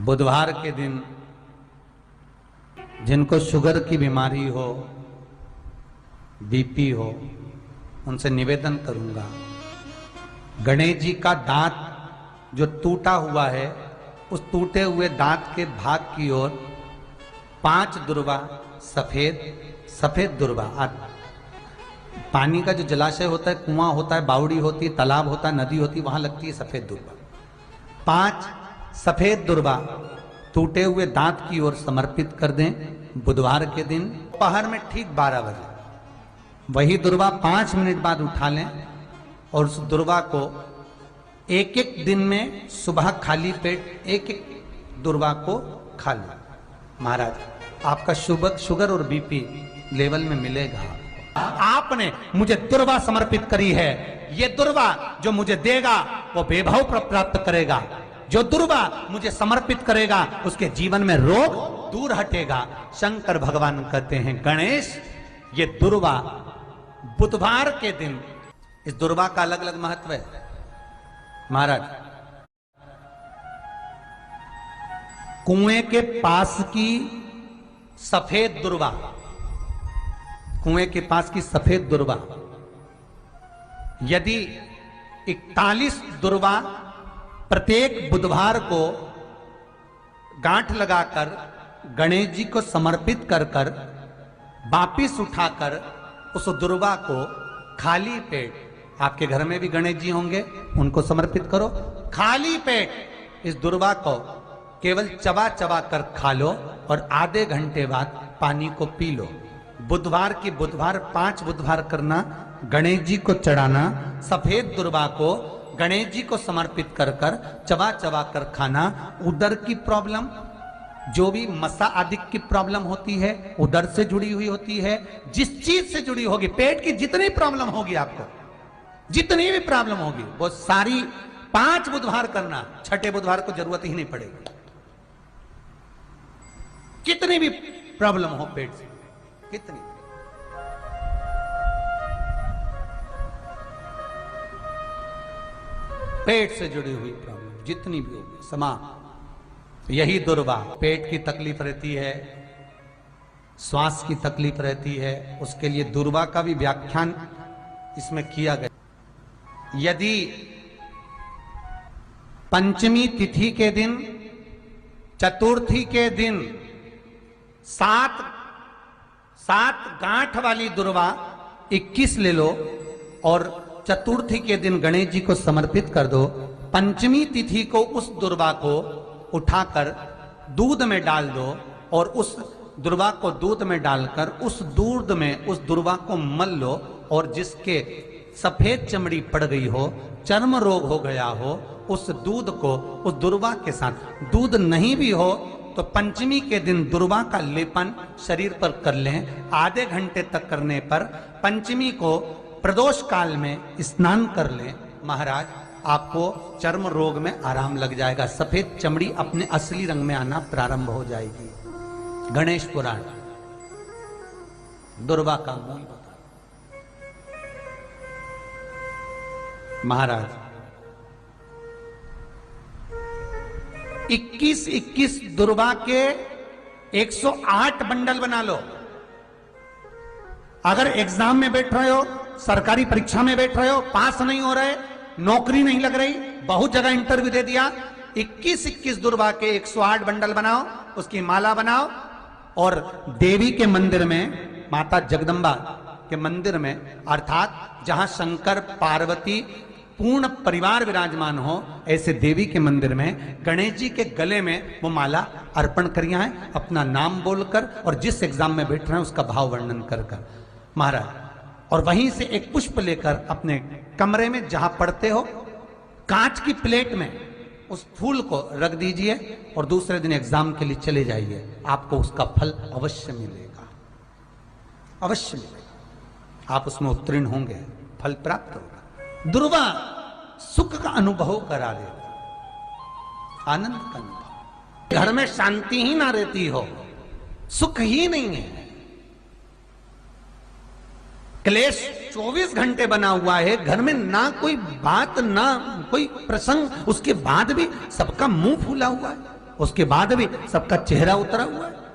बुधवार के दिन जिनको शुगर की बीमारी हो, बीपी हो, उनसे निवेदन करूंगा, गणेश जी का दांत जो टूटा हुआ है, उस टूटे हुए दांत के भाग की ओर 5 दुर्वा सफेद दुर्वा, पानी का जो जलाशय होता है, कुआं होता है, बावड़ी होती है, तालाब होता है, नदी होती है, वहां लगती है सफेद दुर्वा। 5 सफेद दुर्वा टूटे हुए दांत की ओर समर्पित कर दें बुधवार के दिन दोपहर में ठीक 12 बजे। वही दुर्वा 5 मिनट बाद उठा लें और उस दुर्वा को एक दिन में सुबह खाली पेट एक दुर्वा को खा लें। महाराज आपका शुगर और बीपी लेवल में मिलेगा। आपने मुझे दुर्वा समर्पित करी है, ये दुर्वा जो मुझे देगा वो वैभव प्राप्त करेगा। जो दुर्वा मुझे समर्पित करेगा उसके जीवन में रोग दूर हटेगा। शंकर भगवान कहते हैं, गणेश ये दुर्वा बुधवार के दिन, इस दुर्वा का अलग अलग महत्व है। महाराज कुएं के पास की सफेद दुर्वा, कुएं के पास की सफेद दुर्वा, यदि 41 दुर्वा प्रत्येक बुधवार को गांठ लगाकर गणेश जी को समर्पित कर कर वापिस उठाकर उस दुर्वा को खाली पेट, आपके घर में भी गणेश जी होंगे, उनको समर्पित करो। खाली पेट इस दुर्वा को केवल चबा चबा कर खा लो और आधे घंटे बाद पानी को पी लो। बुधवार की बुधवार 5 बुधवार करना, गणेश जी को चढ़ाना, सफेद दुर्वा को गणेश जी को समर्पित कर कर चबा चबा कर खाना। उदर की प्रॉब्लम, जो भी मसा आदि की प्रॉब्लम होती है, उदर से जुड़ी हुई होती है, जिस चीज से जुड़ी होगी, पेट की जितनी प्रॉब्लम होगी, आपको जितनी भी प्रॉब्लम होगी, वो सारी 5 बुधवार करना। 6ठे बुधवार को जरूरत ही नहीं पड़ेगी। कितनी भी प्रॉब्लम हो पेट से, कितनी, पेट से जुड़ी हुई प्रॉब्लम जितनी भी होगी समाप्त। यही दुर्वा, पेट की तकलीफ रहती है, श्वास की तकलीफ रहती है, उसके लिए दुर्वा का भी व्याख्यान इसमें किया गया। यदि पंचमी तिथि के दिन, चतुर्थी के दिन 7 गांठ वाली दुर्वा 21 ले लो और चतुर्थी के दिन गणेश जी को समर्पित कर दो। पंचमी तिथि को उस दुर्वा को उठाकर दूध में डाल दो और उस दुर्वा को दूध में डालकर उस दूध में उस दुर्वा को मल लो, और जिसके सफेद चमड़ी पड़ गई हो, चर्म रोग हो गया हो, उस दूध को उस दुर्वा के साथ, दूध नहीं भी हो तो पंचमी के दिन दुर्वा का लेपन शरीर पर कर लें। आधे घंटे तक करने पर पंचमी को प्रदोष काल में स्नान कर लें। महाराज आपको चर्म रोग में आराम लग जाएगा, सफेद चमड़ी अपने असली रंग में आना प्रारंभ हो जाएगी। गणेश पुराण दुर्वा का मूल बता। महाराज 21 दुर्वा के 108 बंडल बना लो। अगर एग्जाम में बैठ रहे हो, सरकारी परीक्षा में बैठ रहे हो, पास नहीं हो रहे, नौकरी नहीं लग रही, बहुत जगह इंटरव्यू दे दिया, 21 दुर्वा के 108 बंडल बनाओ, उसकी माला बनाओ और देवी के मंदिर में, माता जगदम्बा के मंदिर में, अर्थात जहां शंकर पार्वती पूर्ण परिवार विराजमान हो, ऐसे देवी के मंदिर में गणेश जी के गले में वो माला अर्पण करिया है, अपना नाम बोलकर और जिस एग्जाम में बैठ रहे हैं उसका भाव वर्णन कर कर। महाराज, और वहीं से एक पुष्प लेकर अपने कमरे में जहां पढ़ते हो, कांच की प्लेट में उस फूल को रख दीजिए और दूसरे दिन एग्जाम के लिए चले जाइए। आपको उसका फल अवश्य मिलेगा, अवश्य मिलेगा। आप उसमें उत्तीर्ण होंगे, फल प्राप्त होगा। दुर्वा सुख का अनुभव करा देगा, आनंद का अनुभव। घर में शांति ही ना रहती हो, सुख ही नहीं है, क्लेश 24 घंटे बना हुआ है, घर में ना कोई बात ना कोई प्रसंग, उसके बाद भी सबका मुंह फूला हुआ है। उसके बाद भी सबका चेहरा उतरा हुआ है।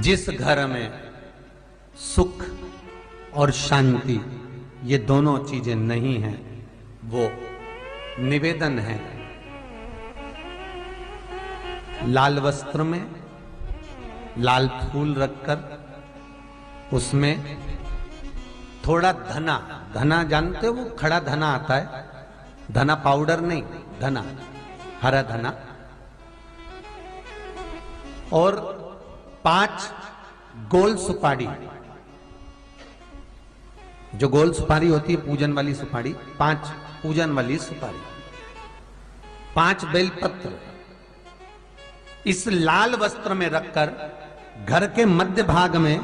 जिस घर में सुख और शांति ये दोनों चीजें नहीं हैं, वो निवेदन है लाल वस्त्र में लाल फूल रखकर उसमें थोड़ा धना, धना जानते हो, वो खड़ा धना आता है, धना पाउडर नहीं, धना, हरा धना, और 5 गोल सुपारी, जो गोल सुपारी होती है पूजन वाली सुपारी, 5 पूजन वाली सुपारी, 5 बेलपत्र इस लाल वस्त्र में रखकर घर के मध्य भाग में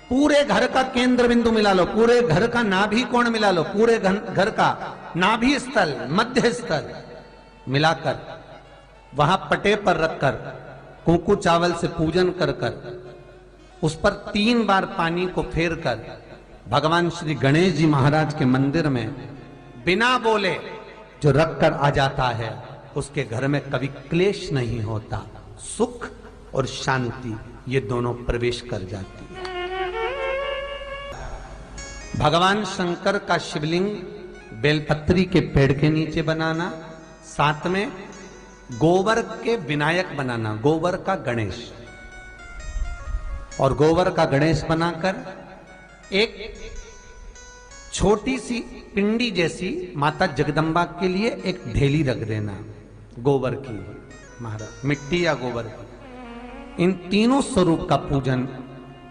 पूरे घर का केंद्र बिंदु मिला लो, पूरे घर का नाभि कोण मिला लो, पूरे घर का नाभि स्थल, मध्य स्थल मिलाकर वहां पटे पर रखकर कुंकू चावल से पूजन कर उस पर 3 बार पानी को फेर कर भगवान श्री गणेश जी महाराज के मंदिर में बिना बोले जो रखकर आ जाता है, उसके घर में कभी क्लेश नहीं होता, सुख और शांति ये दोनों प्रवेश कर जाती है। भगवान शंकर का शिवलिंग बेलपत्री के पेड़ के नीचे बनाना, साथ में गोबर के विनायक बनाना, गोबर का गणेश, और गोबर का गणेश बनाकर एक छोटी सी पिंडी जैसी माता जगदम्बा के लिए एक ढेली रख देना, गोबर की, महाराज मिट्टी या गोबर की। इन तीनों स्वरूप का पूजन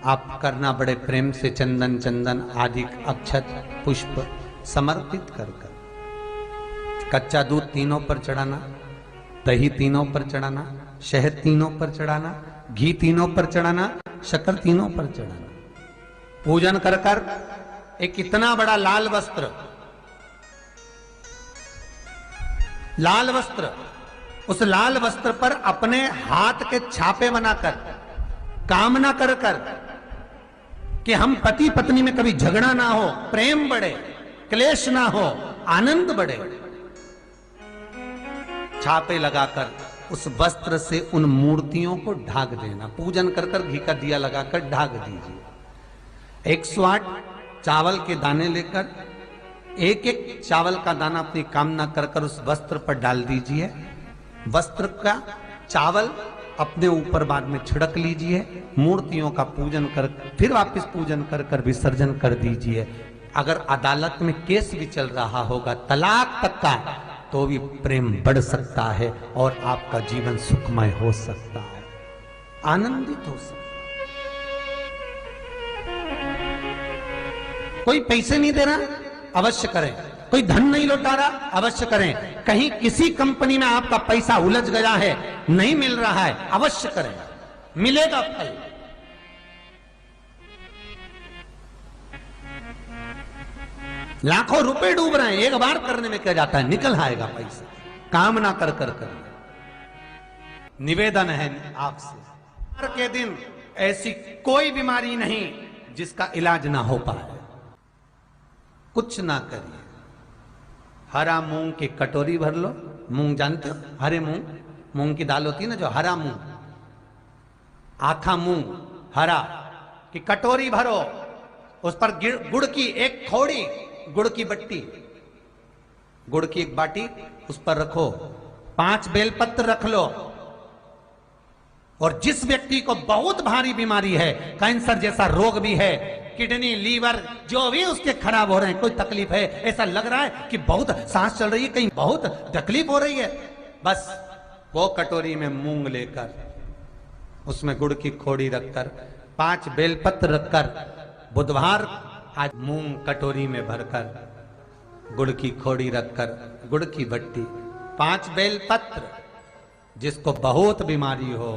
आप करना बड़े प्रेम से, चंदन चंदन आदि अक्षत पुष्प समर्पित कर कच्चा दूध तीनों पर चढ़ाना, दही तीनों पर चढ़ाना, शहद तीनों पर चढ़ाना, घी तीनों पर चढ़ाना, शक्कर तीनों पर चढ़ाना। पूजन कर कर एक इतना बड़ा लाल वस्त्र, लाल वस्त्र, उस लाल वस्त्र पर अपने हाथ के छापे बनाकर कामना कर कर कि हम पति पत्नी में कभी झगड़ा ना हो, प्रेम बढ़े, क्लेश ना हो, आनंद बढ़े, छापे लगाकर उस वस्त्र से उन मूर्तियों को ढाक देना। पूजन कर कर घी का दिया लगाकर ढाक दीजिए। 108 चावल के दाने लेकर एक एक चावल का दाना अपनी कामना कर कर उस वस्त्र पर डाल दीजिए। वस्त्र का चावल अपने ऊपर बाद में छिड़क लीजिए, मूर्तियों का पूजन कर फिर वापस पूजन कर कर विसर्जन कर दीजिए। अगर अदालत में केस भी चल रहा होगा तलाक तक का, तो भी प्रेम बढ़ सकता है और आपका जीवन सुखमय हो सकता है, आनंदित हो सकता है। कोई पैसे नहीं दे रहा, अवश्य करें। कोई धन नहीं लौटा रहा, अवश्य करें। कहीं किसी कंपनी में आपका पैसा उलझ गया है, नहीं मिल रहा है, अवश्य करें, मिलेगा फल। लाखों रुपए डूब रहे हैं, एक बार करने में क्या जाता है, निकल आएगा पैसा। कामना कर कर कर निवेदन है आपसे, हर के दिन ऐसी कोई बीमारी नहीं जिसका इलाज ना हो पाए। कुछ ना करिए, हरा मूंग की कटोरी भर लो, मूंग जानते हो, हरे मूंग, मूंग की दाल होती है ना जो, हरा मूंग, आखा मूंग हरा की कटोरी भरो, उस पर गुड़ की एक खौड़ी, गुड़ की बट्टी, गुड़ की एक बाटी उस पर रखो, 5 बेलपत्र रख लो, और जिस व्यक्ति को बहुत भारी बीमारी है, कैंसर जैसा रोग भी है, किडनी लीवर जो भी उसके खराब हो रहे हैं, कोई तकलीफ है, ऐसा लग रहा है कि बहुत सांस चल रही है, कहीं बहुत तकलीफ हो रही है, बस वो कटोरी में मूंग लेकर उसमें गुड़ की खोड़ी रखकर 5 बेलपत्र रखकर, बुधवार आज मूंग कटोरी में भरकर, गुड़ की खोड़ी रखकर, गुड़ की बट्टी, 5 बेलपत्र, जिसको बहुत बीमारी हो,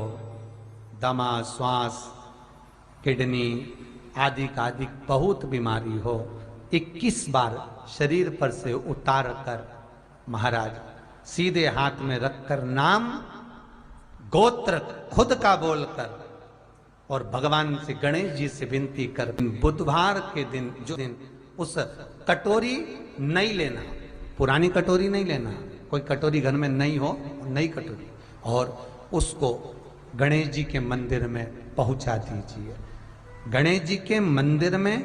दमा, श्वास, किडनी आदि का आदि बहुत बीमारी हो, 21 बार शरीर पर से उतार कर महाराज सीधे हाथ में रखकर नाम गोत्र खुद का बोलकर और भगवान से, गणेश जी से विनती कर, बुधवार के दिन जो दिन उस कटोरी नहीं लेना, पुरानी कटोरी नहीं लेना, कोई कटोरी घर में नहीं हो, नई कटोरी, और उसको गणेश जी के मंदिर में पहुंचा दीजिए। गणेश जी के मंदिर में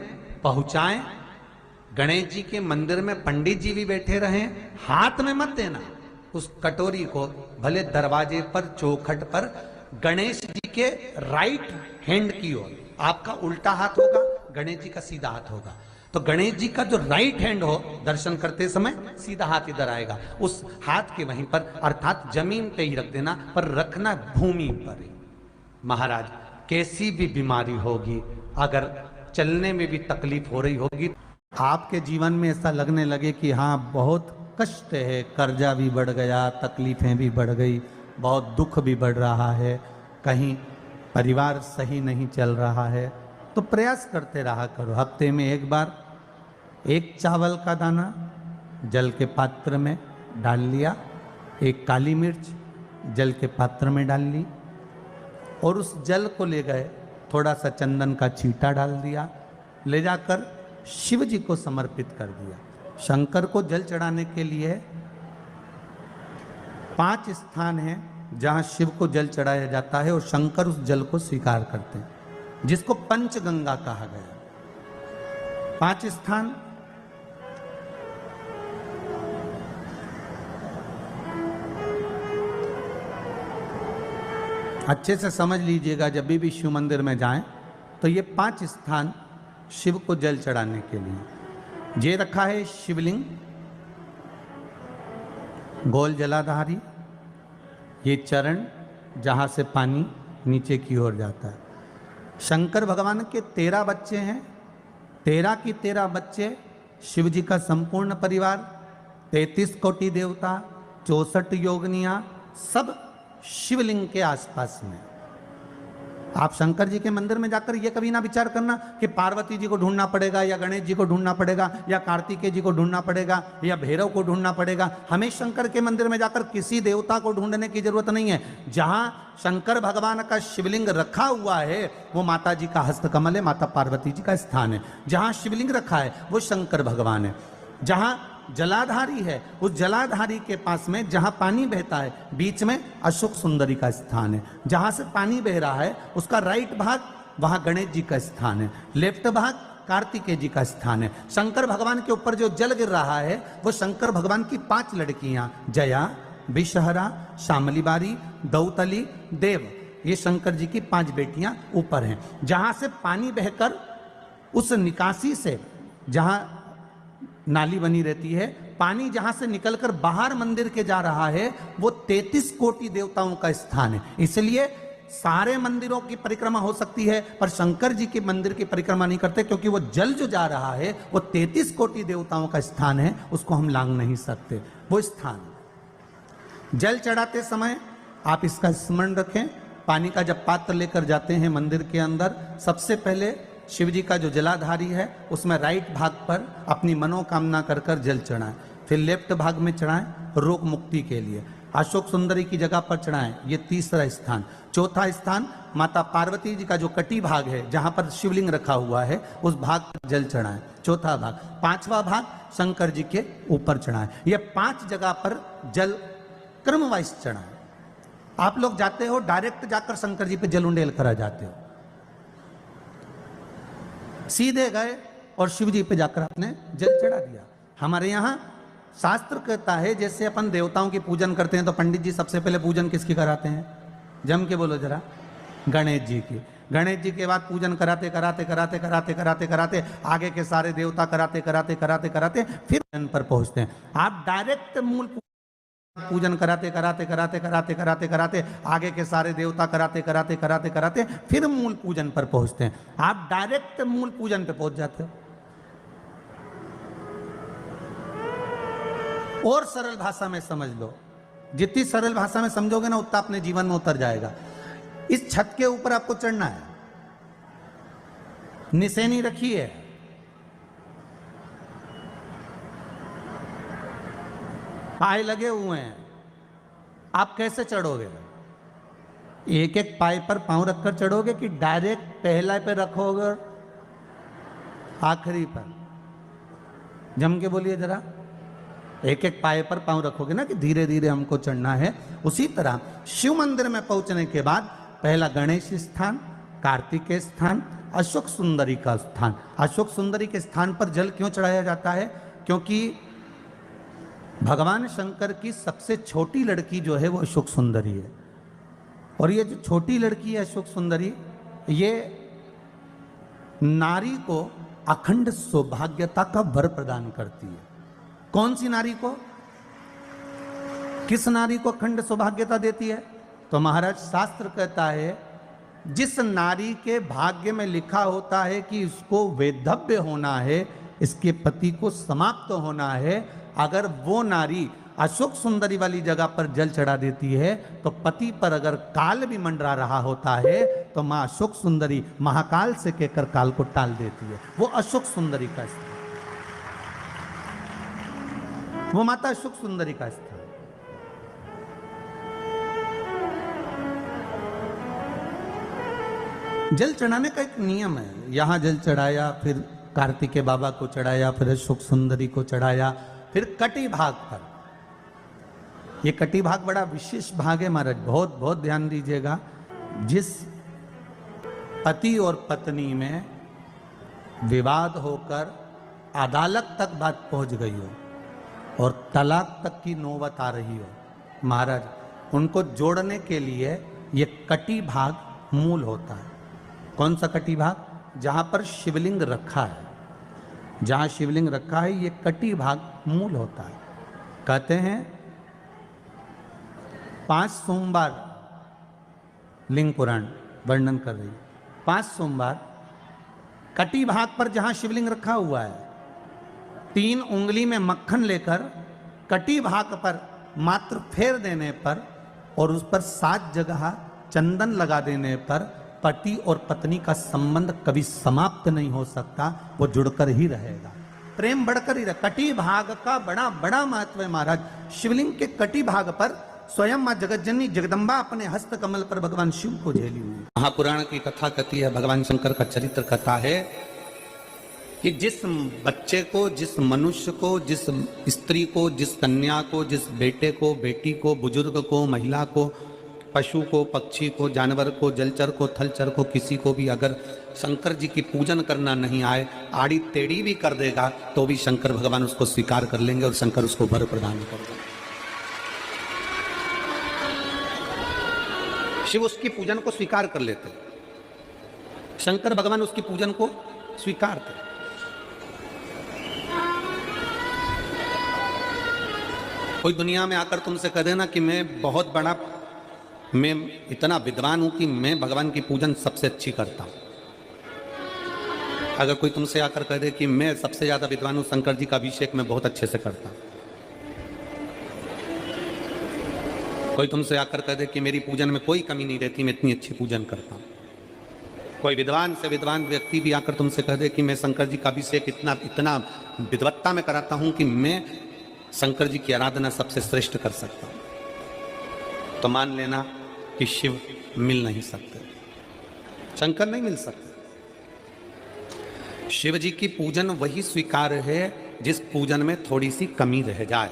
पहुंचाएं, गणेश जी के मंदिर में पंडित जी भी बैठे रहें, हाथ में मत देना उस कटोरी को, भले दरवाजे पर चौखट पर गणेश जी के राइट हैंड की ओर, आपका उल्टा हाथ होगा, गणेश जी का सीधा हाथ होगा, तो गणेश जी का जो राइट हैंड हो दर्शन करते समय सीधा हाथ इधर आएगा, उस हाथ के वहीं पर अर्थात जमीन पे ही रख देना, पर रखना भूमि पर ही। महाराज कैसी भी बीमारी होगी, अगर चलने में भी तकलीफ हो रही होगी, आपके जीवन में ऐसा लगने लगे कि हाँ बहुत कष्ट है, कर्जा भी बढ़ गया, तकलीफें भी बढ़ गई, बहुत दुख भी बढ़ रहा है, कहीं परिवार सही नहीं चल रहा है, तो प्रयास करते रहा करो। हफ्ते में एक बार एक चावल का दाना जल के पात्र में डाल लिया, एक काली मिर्च जल के पात्र में डाल ली, और उस जल को ले गए, थोड़ा सा चंदन का छींटा डाल दिया, ले जाकर शिव जी को समर्पित कर दिया। शंकर को जल चढ़ाने के लिए 5 स्थान हैं जहां शिव को जल चढ़ाया जाता है, और शंकर उस जल को स्वीकार करते हैं, जिसको पंचगंगा कहा गया। 5 स्थान अच्छे से समझ लीजिएगा, जब भी शिव मंदिर में जाएं तो ये 5 स्थान शिव को जल चढ़ाने के लिए ये रखा है। शिवलिंग, गोल जलाधारी, ये चरण जहाँ से पानी नीचे की ओर जाता है। शंकर भगवान के 13 बच्चे हैं, 13 की 13 बच्चे, शिव जी का संपूर्ण परिवार, 33 कोटि देवता, 64 योगनियां, सब शिवलिंग के आसपास में। आप शंकर जी के मंदिर में जाकर ये कभी ना विचार करना कि पार्वती जी को ढूंढना पड़ेगा, या गणेश जी को ढूंढना पड़ेगा, या कार्तिकेय जी को ढूंढना पड़ेगा, या भैरव को ढूंढना पड़ेगा। हमें शंकर के मंदिर में जाकर किसी देवता को ढूंढने की जरूरत नहीं है। जहां शंकर भगवान का शिवलिंग रखा हुआ है वो माता जी का हस्तकमल है, माता पार्वती जी का स्थान है। जहां शिवलिंग रखा है वो शंकर भगवान है। जहां जलाधारी है, उस जलाधारी के पास में जहां पानी बहता है, बीच में अशोक सुंदरी का स्थान है। जहां से पानी बह रहा है उसका राइट भाग, वहां गणेश जी का स्थान है, लेफ्ट भाग कार्तिकेय जी का स्थान है। शंकर भगवान के ऊपर जो जल गिर रहा है वो शंकर भगवान की 5 लड़कियां, जया, विषहरा, शामली बारी, दौतली, देव, ये शंकर जी की 5 बेटियां ऊपर हैं। जहां से पानी बहकर उस निकासी से, जहां नाली बनी रहती है, पानी जहां से निकलकर बाहर मंदिर के जा रहा है, वो 33 कोटि देवताओं का स्थान है। इसलिए सारे मंदिरों की परिक्रमा हो सकती है, पर शंकर जी के मंदिर की परिक्रमा नहीं करते, क्योंकि वो जल जो जा रहा है वो 33 कोटि देवताओं का स्थान है, उसको हम लांघ नहीं सकते। वो स्थान जल चढ़ाते समय आप इसका स्मरण रखें। पानी का जब पात्र लेकर जाते हैं मंदिर के अंदर, सबसे पहले शिव जी का जो जलाधारी है उसमें राइट भाग पर अपनी मनोकामना कर कर जल चढ़ाएं, फिर लेफ्ट भाग में चढ़ाएं रोग मुक्ति के लिए। अशोक सुंदरी की जगह पर चढ़ाएं, ये 3रा स्थान। 4था स्थान माता पार्वती जी का जो कटी भाग है जहां पर शिवलिंग रखा हुआ है, उस भाग पर जल चढ़ाएं, 4था भाग। 5वां भाग शंकर जी के ऊपर चढ़ाएं। ये 5 जगह पर जल क्रमवाइज चढ़ाएं। आप लोग जाते हो डायरेक्ट जाकर शंकर जी पे जल उंडेल करा जाते हो, सीधे गए और शिव जी पे जाकर आपने जल चढ़ा दिया। हमारे यहाँ शास्त्र कहता है, जैसे अपन देवताओं की पूजन करते हैं तो पंडित जी सबसे पहले पूजन किसकी कराते हैं? जम के बोलो जरा, गणेश जी की। गणेश जी के बाद पूजन कराते कराते कराते कराते कराते कराते आगे के सारे देवता कराते कराते कराते कराते फिर जन पर पहुंचते हैं। आप डायरेक्ट मूल पूजन कराते कराते कराते कराते कराते कराते आगे के सारे देवता कराते कराते कराते कराते फिर मूल पूजन पर पहुंचते हैं। आप डायरेक्ट मूल पूजन पे पहुंच जाते हो। और सरल भाषा में समझ लो, जितनी सरल भाषा में समझोगे ना उतना अपने जीवन में उतर जाएगा। इस छत के ऊपर आपको चढ़ना है, निशानी रखी है, पाए लगे हुए हैं, आप कैसे चढ़ोगे? एक एक पाए पर पांव रखकर चढ़ोगे कि डायरेक्ट पहला पे रखोगे और आखिरी पर? जम के बोलिए जरा, एक एक पाए पर पांव रखोगे ना कि धीरे धीरे हमको चढ़ना है। उसी तरह शिव मंदिर में पहुंचने के बाद पहला गणेश स्थान, कार्तिकेय स्थान, अशोक सुंदरी का स्थान। अशोक सुंदरी के स्थान पर जल क्यों चढ़ाया जाता है? क्योंकि भगवान शंकर की सबसे छोटी लड़की जो है वो अशोक सुंदरी है। और ये जो छोटी लड़की है अशोक सुंदरी, ये नारी को अखंड सौभाग्यता का वर प्रदान करती है। कौन सी नारी को? किस नारी को अखंड सौभाग्यता देती है? तो महाराज शास्त्र कहता है जिस नारी के भाग्य में लिखा होता है कि इसको वैधव्य होना है, इसके पति को समाप्त होना है, अगर वो नारी अशोक सुंदरी वाली जगह पर जल चढ़ा देती है तो पति पर अगर काल भी मंडरा रहा होता है तो मां अशोक सुंदरी महाकाल से कहकर काल को टाल देती है। वो अशोक सुंदरी का स्थान, वो माता अशोक सुंदरी का स्थान। जल चढ़ाने का एक नियम है। यहां जल चढ़ाया, फिर कार्तिकेय बाबा को चढ़ाया, फिर अशोक सुंदरी को चढ़ाया, फिर कटी भाग पर। ये कटी भाग बड़ा विशेष भाग है महाराज, बहुत बहुत ध्यान दीजिएगा। जिस पति और पत्नी में विवाद होकर अदालत तक बात पहुंच गई हो और तलाक तक की नौबत आ रही हो, महाराज उनको जोड़ने के लिए ये कटी भाग मूल होता है। कौन सा कटी भाग? जहां पर शिवलिंग रखा है, जहां शिवलिंग रखा है ये कटी भाग मूल होता है। कहते हैं 5 सोमवार, लिंग पुराण वर्णन कर रही है, 5 सोमवार कटी भाग पर जहां शिवलिंग रखा हुआ है, 3 उंगली में मक्खन लेकर कटी भाग पर मात्र फेर देने पर और उस पर 7 जगह चंदन लगा देने पर पति और पत्नी का संबंध कभी समाप्त नहीं हो सकता, वो जुड़कर ही रहेगा, प्रेम बढ़कर ही रहेगा। कटी भाग का बड़ा बड़ा महत्व है महाराज। शिवलिंग के कटी भाग पर स्वयं मां जगतजननी जगदम्बा अपने हस्त कमल पर भगवान शिव को झेली हुई। महापुराण की कथा कहती है, भगवान शंकर का चरित्र कथा है कि जिस बच्चे को, जिस मनुष्य को, जिस स्त्री को, जिस कन्या को, जिस बेटे को, बेटी को, बुजुर्ग को, महिला को, पशु को, पक्षी को, जानवर को, जलचर को, थलचर को, किसी को भी अगर शंकर जी की पूजन करना नहीं आए, आड़ी टेढ़ी भी कर देगा तो भी शंकर भगवान उसको स्वीकार कर लेंगे और शंकर उसको वर प्रदान करेगा। शिव उसकी पूजन को स्वीकार कर लेते, शंकर भगवान उसकी पूजन को स्वीकार करते। कोई दुनिया में आकर तुमसे कह देना कि मैं इतना विद्वान हूं कि मैं भगवान की पूजन सबसे अच्छी करता हूं। अगर कोई तुमसे आकर कह दे कि मैं सबसे ज्यादा विद्वान हूं, शंकर जी का अभिषेक मैं बहुत अच्छे से करता हूं। कोई तुमसे आकर कह दे कि मेरी पूजन में कोई कमी नहीं रहती, मैं इतनी अच्छी पूजन करता हूं। कोई विद्वान से विद्वान व्यक्ति भी आकर तुमसे कह दे कि मैं शंकर जी का अभिषेक इतना विद्वत्ता में कराता हूं कि मैं शंकर जी की आराधना सबसे श्रेष्ठ कर सकता हूं, तो मान लेना कि शिव मिल नहीं सकते, शंकर नहीं मिल सकते। शिव जी की पूजन वही स्वीकार है जिस पूजन में थोड़ी सी कमी रह जाए।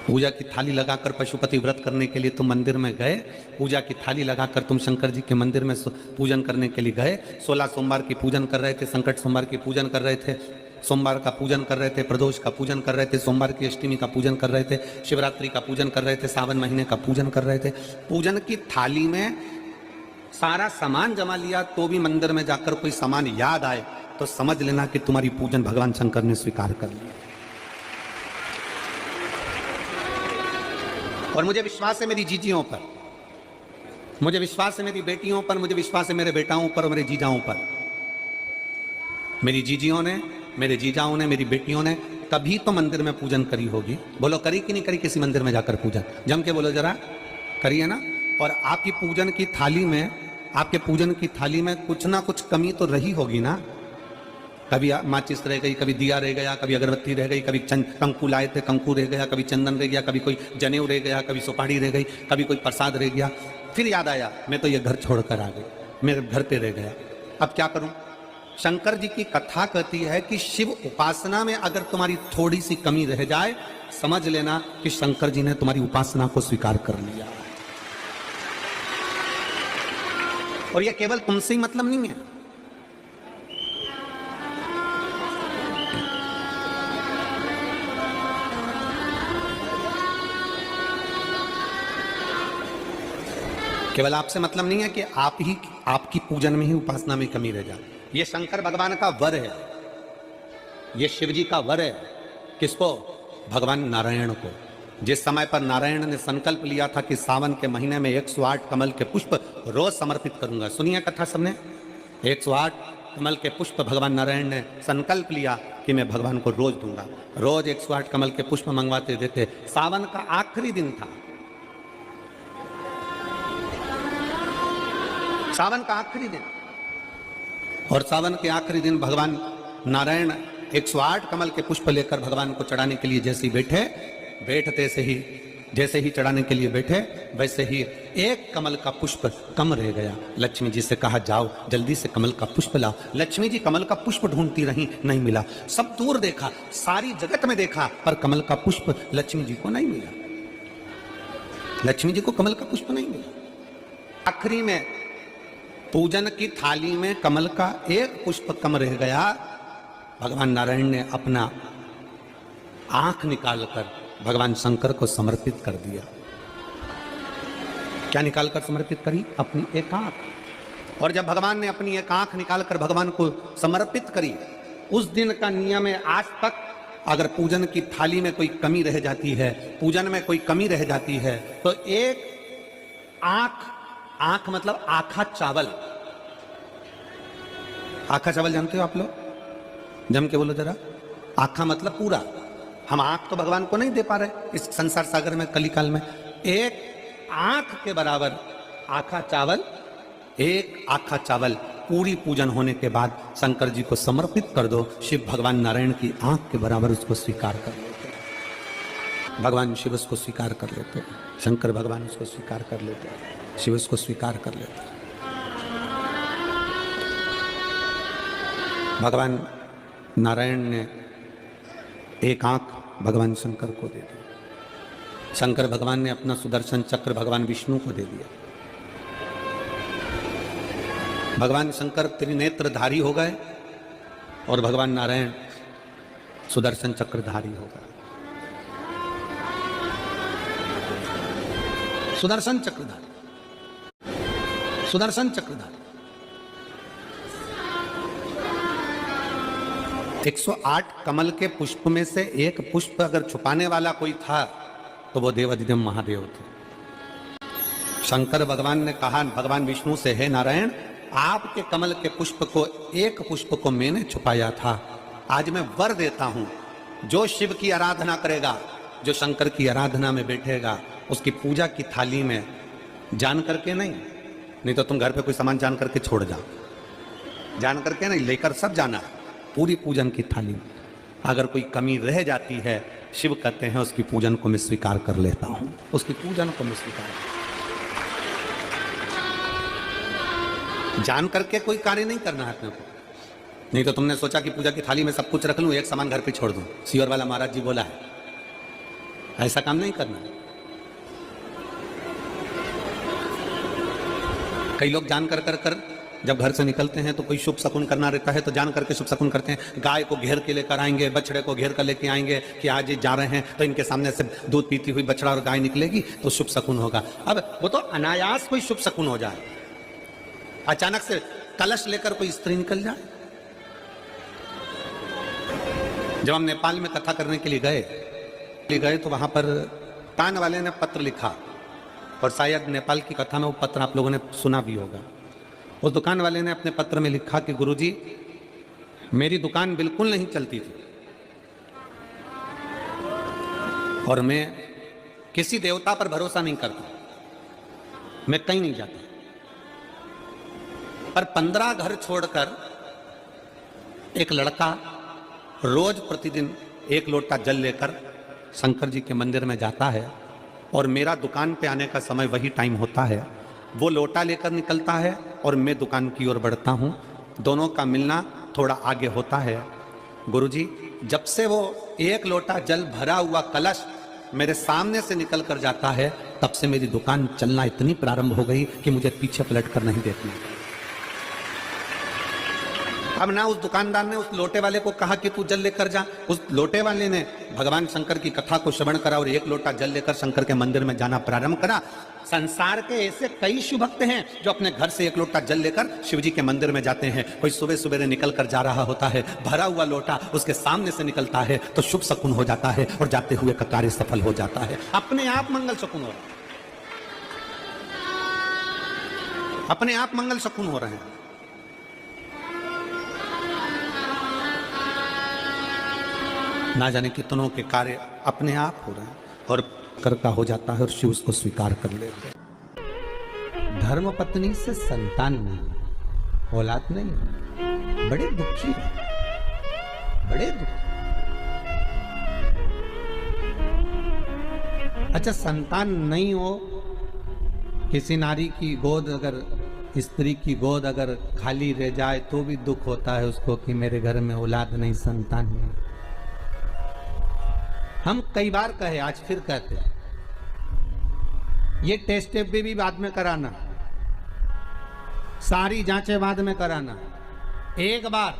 पूजा की थाली लगाकर पशुपति व्रत करने के लिए तुम मंदिर में गए, पूजा की थाली लगाकर तुम शंकर जी के मंदिर में पूजन करने के लिए गए, 16 सोमवार की पूजन कर रहे थे, संकट सोमवार की पूजन कर रहे थे, सोमवार का पूजन कर रहे थे, प्रदोष का पूजन कर रहे थे, सोमवार की अष्टमी का पूजन कर रहे थे, शिवरात्रि का पूजन कर रहे थे, सावन महीने का पूजन कर रहे थे। पूजन की थाली में सारा सामान जमा लिया तो भी मंदिर में जाकर कोई सामान याद आए तो समझ लेना कि तुम्हारी पूजन भगवान शंकर ने स्वीकार कर लिया। और मुझे विश्वास है मेरी जीजियों पर, मुझे विश्वास है मेरी बेटियों पर, मुझे विश्वास है मेरे बेटाओं पर और मेरे जीजाओं पर। मेरी जीजियों ने, मेरे जीजाओं ने, मेरी बेटियों ने कभी तो मंदिर में पूजन करी होगी। बोलो करी कि नहीं करी किसी मंदिर में जाकर पूजन? जम के बोलो जरा, करिए ना। और आपकी पूजन की थाली में, आपके पूजन की थाली में कुछ ना कुछ कमी तो रही होगी ना। कभी माचिस रह गई, कभी दिया रह गया, कभी अगरबत्ती रह गई, कभी कंकु लाए थे कंकु रह गया, कभी चंदन रह गया, कभी कोई जनेऊ रह गया, कभी सुपारी रह गई, कभी कोई प्रसाद रह गया। फिर याद आया मैं तो ये घर छोड़कर आ गई, मेरे घर पे रह गया, अब क्या करूं? शंकर जी की कथा कहती है कि शिव उपासना में अगर तुम्हारी थोड़ी सी कमी रह जाए, समझ लेना कि शंकर जी ने तुम्हारी उपासना को स्वीकार कर लिया। और यह केवल तुमसे ही मतलब नहीं है, केवल आपसे मतलब नहीं है कि आपकी पूजन में ही उपासना में कमी रह जाए। ये शंकर भगवान का वर है, ये शिव जी का वर है। किसको? भगवान नारायण को। जिस समय पर नारायण ने संकल्प लिया था कि सावन के महीने में 108 कमल के पुष्प रोज समर्पित करूंगा। सुनिए कथा सबने, 108 कमल के पुष्प भगवान नारायण ने संकल्प लिया कि मैं भगवान को रोज दूंगा। रोज 108 कमल के पुष्प मंगवाते देते। सावन का आखिरी दिन था, सावन का आखिरी दिन, और सावन के आखिरी दिन भगवान नारायण 108 कमल के पुष्प लेकर भगवान को चढ़ाने के लिए जैसे ही जैसे ही चढ़ाने के लिए बैठे, वैसे ही एक कमल का पुष्प कम रह गया। लक्ष्मी जी से कहा जाओ जल्दी से कमल का पुष्प लाओ। लक्ष्मी जी कमल का पुष्प ढूंढती रही, नहीं मिला। सब दूर देखा, सारी जगत में देखा, पर कमल का पुष्प लक्ष्मी जी को नहीं मिला। लक्ष्मी जी को कमल का पुष्प नहीं मिला। आखिरी में पूजन की थाली में कमल का एक पुष्प कम रह गया। भगवान नारायण ने अपना आंख निकालकर भगवान शंकर को समर्पित कर दिया। क्या निकालकर समर्पित करी? अपनी एक आंख। और जब भगवान ने अपनी एक आंख निकालकर भगवान को समर्पित करी, उस दिन का नियम है आज तक अगर पूजन की थाली में कोई कमी रह जाती है, पूजन में कोई कमी रह जाती है, तो एक आंख मतलब आखा चावल। आखा चावल जानते हो आप लोग? जम के बोलो जरा। आखा मतलब पूरा। हम आंख तो भगवान को नहीं दे पा रहे इस संसार सागर में, कलिकाल में। एक आंख के बराबर आखा चावल, एक आखा चावल पूरी पूजन होने के बाद शंकर जी को समर्पित कर दो। शिव भगवान नारायण की आंख के बराबर उसको स्वीकार कर लेते, भगवान शिव उसको स्वीकार कर लेते, शंकर भगवान उसको स्वीकार कर लेते, शिव उसको स्वीकार कर लेते। भगवान नारायण ने एक आंख भगवान शंकर को दे दी। शंकर भगवान ने अपना सुदर्शन चक्र भगवान विष्णु को दे दिया। भगवान शंकर त्रिनेत्रधारी हो गए और भगवान नारायण सुदर्शन चक्रधारी हो गए। सुदर्शन चक्रधारी, सुदर्शन चक्रधारी। 108 कमल के पुष्प में से एक पुष्प अगर छुपाने वाला कोई था तो वो देवाधिदेव महादेव थे। शंकर भगवान ने कहा भगवान विष्णु से, हे नारायण, आपके कमल के पुष्प को, एक पुष्प को मैंने छुपाया था। आज मैं वर देता हूं, जो शिव की आराधना करेगा, जो शंकर की आराधना में बैठेगा, उसकी पूजा की थाली में जान करके नहीं तो तुम घर पे कोई सामान जान करके छोड़ जाओ, जान करके नहीं, लेकर सब जाना। पूरी पूजन की थाली में अगर कोई कमी रह जाती है, शिव कहते हैं उसकी पूजन को मैं स्वीकार कर लेता हूं, उसकी पूजन को मैं स्वीकार। जान करके कोई कार्य नहीं करना है अपने को। नहीं तो तुमने सोचा कि पूजा की थाली में सब कुछ रख लूं, एक सामान घर पे छोड़ दूं। सियोर वाला महाराज जी बोला है, ऐसा काम नहीं करना। कई लोग जान कर जब घर से निकलते हैं तो कोई शुभ शकुन करना रहता है तो जान करके शुभ शकुन करते हैं। गाय को घेर के लेकर आएंगे, बछड़े को घेर कर लेके आएंगे कि आज ये जा रहे हैं तो इनके सामने से दूध पीती हुई बछड़ा और गाय निकलेगी तो शुभ शकुन होगा। अब वो तो अनायास कोई शुभ शकुन हो जाए, अचानक से कलश लेकर कोई स्त्री निकल जाए। जब हम नेपाल में कथा करने के लिए गए तो वहां पर कान वाले ने पत्र लिखा, और शायद नेपाल की कथा में वो पत्र आप लोगों ने सुना भी होगा। उस दुकान वाले ने अपने पत्र में लिखा कि गुरुजी, मेरी दुकान बिल्कुल नहीं चलती थी और मैं किसी देवता पर भरोसा नहीं करता, मैं कहीं नहीं जाता, पर 15 घर छोड़कर एक लड़का रोज प्रतिदिन एक लोटा जल लेकर शंकर जी के मंदिर में जाता है और मेरा दुकान पे आने का समय वही टाइम होता है। वो लोटा लेकर निकलता है और मैं दुकान की ओर बढ़ता हूँ। दोनों का मिलना थोड़ा आगे होता है, गुरुजी जब से वो एक लोटा जल भरा हुआ कलश मेरे सामने से निकल कर जाता है, तब से मेरी दुकान चलना इतनी प्रारंभ हो गई कि मुझे पीछे पलट कर नहीं देखना। अब ना उस दुकानदार ने उस लोटे वाले को कहा कि तू जल लेकर जा, उस लोटे वाले ने भगवान शंकर की कथा को श्रवण करा और एक लोटा जल लेकर शंकर के मंदिर में जाना प्रारंभ करा। संसार के ऐसे कई शिव भक्त हैं जो अपने घर से एक लोटा जल लेकर शिव जी के मंदिर में जाते हैं। कोई सुबह सुबह निकल कर जा रहा होता है, भरा हुआ लोटा उसके सामने से निकलता है तो शुभ शकुन हो जाता है और जाते हुए का कार्य सफल हो जाता है। अपने आप मंगल शकुन हो रहा है, अपने आप मंगल शकुन हो रहे हैं। ना जाने कितनों के कार्य अपने आप हो रहे हैं और कर का हो जाता है और शिव उसको स्वीकार कर लेते हैं। धर्म पत्नी से संतान नहीं, औलाद नहीं, बड़े दुखी है, बड़े दुखी। अच्छा, संतान नहीं हो, किसी नारी की गोद अगर, स्त्री की गोद अगर खाली रह जाए तो भी दुख होता है उसको कि मेरे घर में औलाद नहीं, संतान नहीं। हम कई बार कहे, आज फिर कहते हैं, ये टेस्ट भी बाद में कराना, सारी जांचें बाद में कराना। एक बार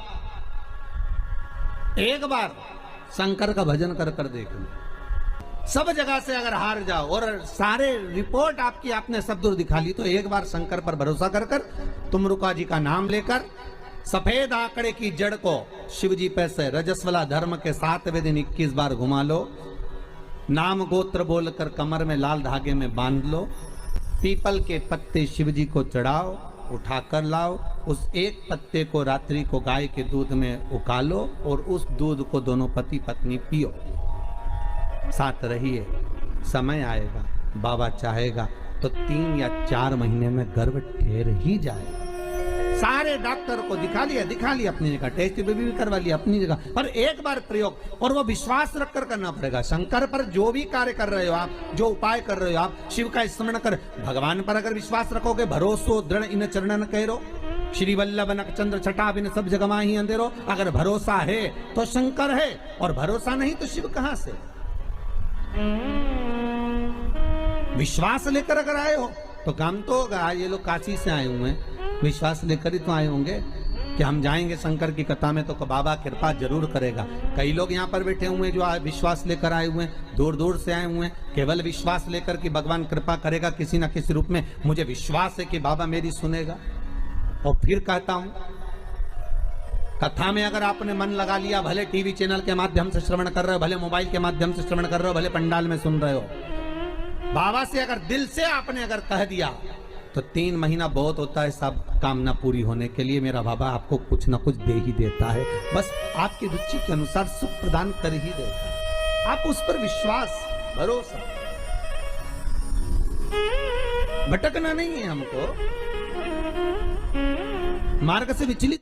शंकर का भजन कर कर देखना। सब जगह से अगर हार जाओ और सारे रिपोर्ट आपकी आपने सब दूर दिखा ली, तो एक बार शंकर पर भरोसा कर कर तुमरुका जी का नाम लेकर सफेद आंकड़े की जड़ को शिव जी पे से रजस्वला धर्म के 7वें दिन 21 बार घुमा लो। नाम गोत्र बोलकर कमर में लाल धागे में बांध लो। पीपल के पत्ते शिव जी को चढ़ाओ, उठाकर लाओ। उस एक पत्ते को रात्रि को गाय के दूध में उकालो और उस दूध को दोनों पति पत्नी पियो। साथ रहिए, समय आएगा, बाबा चाहेगा तो 3 या 4 महीने में गर्भ ठहर ही जाएगा। सारे डॉक्टर को दिखा लिया अपनी जगह, टेस्ट भी करवा लिया अपनी जगह, पर एक बार प्रयोग, और वो विश्वास रखकर करना पड़ेगा। शंकर पर जो भी कार्य कर रहे हो आप, जो उपाय कर रहे हो आप, शिव का स्मरण कर, भगवान पर अगर विश्वास रखोगे, भरोसो दृढ़ इन चरणन कहो, श्री वल्लभ नक चंद्र छटा बिन सब जगमा ही अंधेरो। अगर भरोसा है तो शंकर है, और भरोसा नहीं तो शिव कहां से। विश्वास लेकर अगर आए हो तो काम तो होगा। ये लोग काशी से आए हुए हैं, विश्वास लेकर ही तो आए होंगे कि हम जाएंगे शंकर की कथा में तो बाबा कृपा जरूर करेगा। कई लोग यहाँ पर बैठे हुए हैं जो विश्वास लेकर आए हुए हैं, दूर दूर से आए हुए हैं, केवल विश्वास लेकर कि भगवान कृपा करेगा किसी न किसी रूप में। मुझे विश्वास है कि बाबा मेरी सुनेगा। और फिर कहता हूं, कथा में अगर आपने मन लगा लिया, भले टीवी चैनल के माध्यम से श्रवण कर रहे हो, भले मोबाइल के माध्यम से श्रवण कर रहे हो, भले पंडाल में सुन रहे हो, बाबा से अगर दिल से आपने अगर कह दिया तो 3 महीना बहुत होता है सब कामना पूरी होने के लिए। मेरा बाबा आपको कुछ ना कुछ दे ही देता है, बस आपकी रुचि के अनुसार सुख प्रदान कर ही देता है। आप उस पर विश्वास, भरोसा, भटकना नहीं है हमको, मार्ग से विचलित